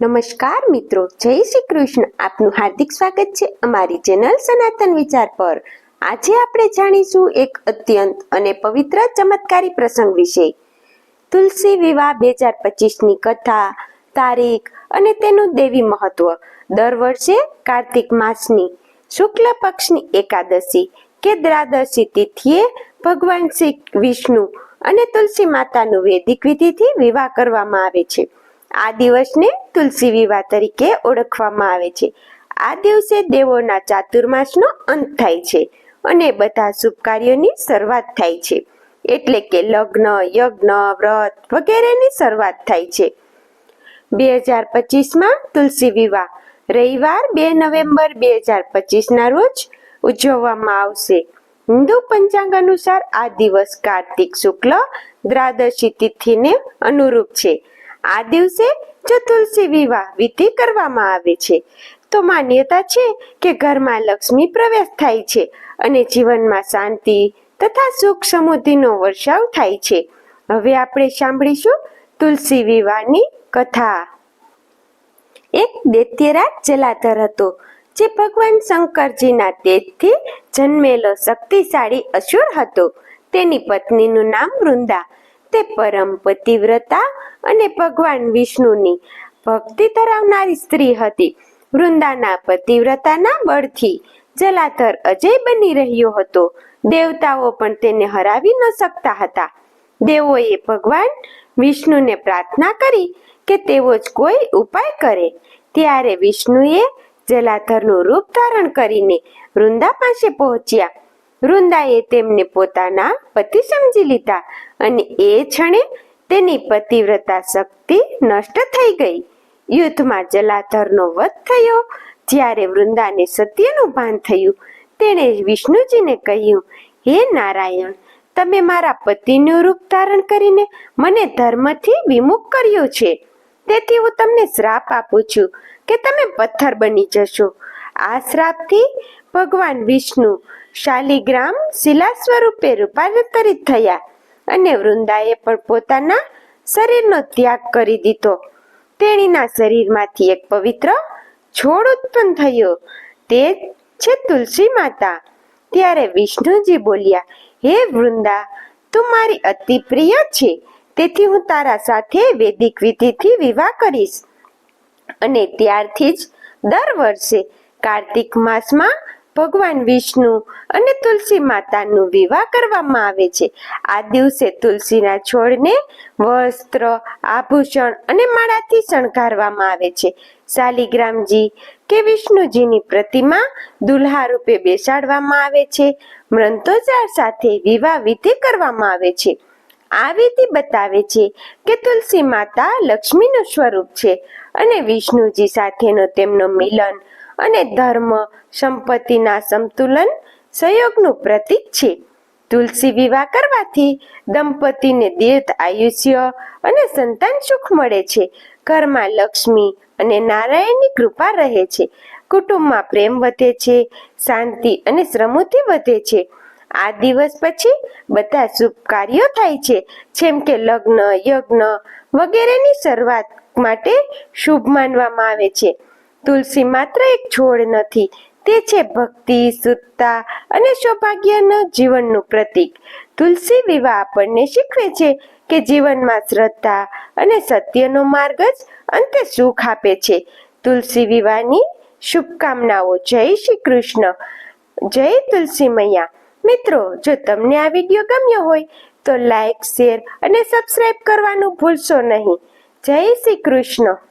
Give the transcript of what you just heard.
નમસ્કાર મિત્રો, જય શ્રી કૃષ્ણ. આપનું હાર્દિક સ્વાગત છે અમારી ચેનલ સનાતન વિચાર પર. આજે આપણે જાણીશું એક અત્યંત અને પવિત્ર ચમત્કારી પ્રસંગ વિશે. તુલસી વિવાહ 2025ની કથા, તારીખ અને તેનું દેવી મહત્વ. દર વર્ષે કાર્તિક માસની શુક્લ પક્ષની એકાદશી કે દ્વાદશી તિથિએ ભગવાન શ્રી વિષ્ણુ અને તુલસી માતાનું વૈદિક વિધિથી વિવાહ કરવામાં આવે છે. આ દિવસને તુલસી વિવાહ તરીકે ઓળખવામાં આવે છે. આ દિવસે દેવોના ચાતુર્માસનો અંત થાય છે અને બધા શુભ કાર્યોની શરૂઆત થાય છે. એટલે કે લગ્ન, યજ્ઞ, વ્રત વગેરેની શરૂઆત થાય છે. 2025માં તુલસી વિવાહ રવિવાર 2 નવેમ્બર 2025ના રોજ ઉજવવામાં આવશે. હિન્દુ પંચાંગ અનુસાર આ દિવસ કાર્તિક શુક્લ દ્વાદશી તિથિને અનુરૂપ છે. આ દિવસે જો તુલસી વિવાહ વિધિ કરવામાં આવે છે તો માન્યતા છે કે ઘરમાં લક્ષ્મી પ્રવેશ થાય છે અને જીવનમાં શાંતિ તથા સુખ સમૃદ્ધિનો વર્ષાવ થાય છે. હવે આપણે સાંભળીશું તુલસી વિવાહની કથા. એક દૈત્યરાજ જલાધર હતો, જે ભગવાન શંકરજીના તેજથી જન્મેલો શક્તિશાળી અસુર હતો. તેની પત્નીનું નામ વૃંદા. તે પરમ પતિવ્રતા અને ભગવાન વિષ્ણુની ભક્તિ ધરાવનારી સ્ત્રી હતી. વૃંદાના પતિવ્રતાના બળથી જલાધર અજય બની રહ્યો હતો. દેવતાઓ પણ તેને હરાવી ન શકતા હતા. દેવોએ ભગવાન વિષ્ણુને પ્રાર્થના કરી કે તેવો જ કોઈ ઉપાય કરે. ત્યારે વિષ્ણુએ જલાધરનું રૂપ ધારણ કરીને વૃંદા પાસે પહોંચ્યા. વૃંદાએ તેમને પોતાના પતિ સમજી લીધા અને એ ક્ષણે તેની પતિવ્રતા શક્તિ નષ્ટ થઈ ગઈ. યુદ્ધમાં જલાધરનો વધ થયો. જ્યારે વૃંદાને સત્યનું ભાન થયું, તેણે વિષ્ણુજીને કહ્યું, હે નારાયણ, તમે મારા પતિનું રૂપ ધારણ કરીને મને ધર્મથી વિમુખ કર્યો છે. તેથી હું તમને શ્રાપ આપું છું કે તમે પથ્થર બની જશો. આ શ્રાપથી ભગવાન વિષ્ણુ શાલિગ્રામ શિલા સ્વરૂપે રૂપાંતરિત થયા અને વૃંદાએ પણ પોતાના શરીરનો ત્યાગ કરી દીધો. તેણીના શરીરમાંથી એક પવિત્ર છોડ ઉત્પન્ન થયો. તે છે તુલસી માતા. ત્યારે વિષ્ણુજી બોલ્યા, હે વૃંદા, તું મારી અતિ પ્રિય છે, તેથી હું તારા સાથે વૈદિક વિધિથી વિવાહ કરીશ. અને ત્યારથી જ દર વર્ષે કાર્તિક માસમાં ભગવાન વિષ્ણુ અને તુલસી માતાનું વિવાહ કરવામાં આવે છે. આ દિવસે તુલસીના છોડને વસ્ત્ર, આભૂષણ અને માળાથી શણગારવામાં આવે છે. શાલિગ્રામજી કે વિષ્ણુજીની પ્રતિમા દુલ્હા રૂપે બેસાડવામાં આવે છે. મંત્રોચ્ચાર સાથે વિવાહ વિધિ કરવામાં આવે છે. આ વિધિ બતાવે છે કે તુલસી માતા લક્ષ્મીનું સ્વરૂપ છે અને વિષ્ણુજી સાથેનો તેમનો મિલન અને ધર્મ સંપત્તિના સમતુલન સહયોગનું પ્રતીક છે. તુલસી વિવાહ કરવાથી દંપતીને દીર્ઘ આયુષ્ય અને સંતાન સુખ મળે છે. ઘરમાં લક્ષ્મી અને નારાયણની કૃપા રહે છે. કુટુંબમાં પ્રેમ વધે છે, શાંતિ અને સમૃદ્ધિ વધે છે. આ દિવસ પછી બધા શુભ કાર્યો થાય છે, જેમ કે લગ્ન, યજ્ઞ વગેરેની શરૂઆત માટે શુભ માનવામાં આવે છે. તુલસી માત્ર એક છોડ નથી, તે છે ભક્તિ, શુદ્ધતા અને સૌભાગ્યના જીવનનું પ્રતીક. તુલસી વિવાહ આપણને શીખવે છે કે જીવનમાં શ્રદ્ધા અને સત્યનો માર્ગ જ અંતે સુખ આપે છે. તુલસી વિવાહની શુભકામનાઓ. જય શ્રી કૃષ્ણ. જય તુલસી મૈયા. મિત્રો, જો તમને આ વિડીયો ગમ્યો હોય તો લાઈક, શેર અને સબસ્ક્રાઇબ કરવાનું ભૂલશો નહીં. જય શ્રી કૃષ્ણ.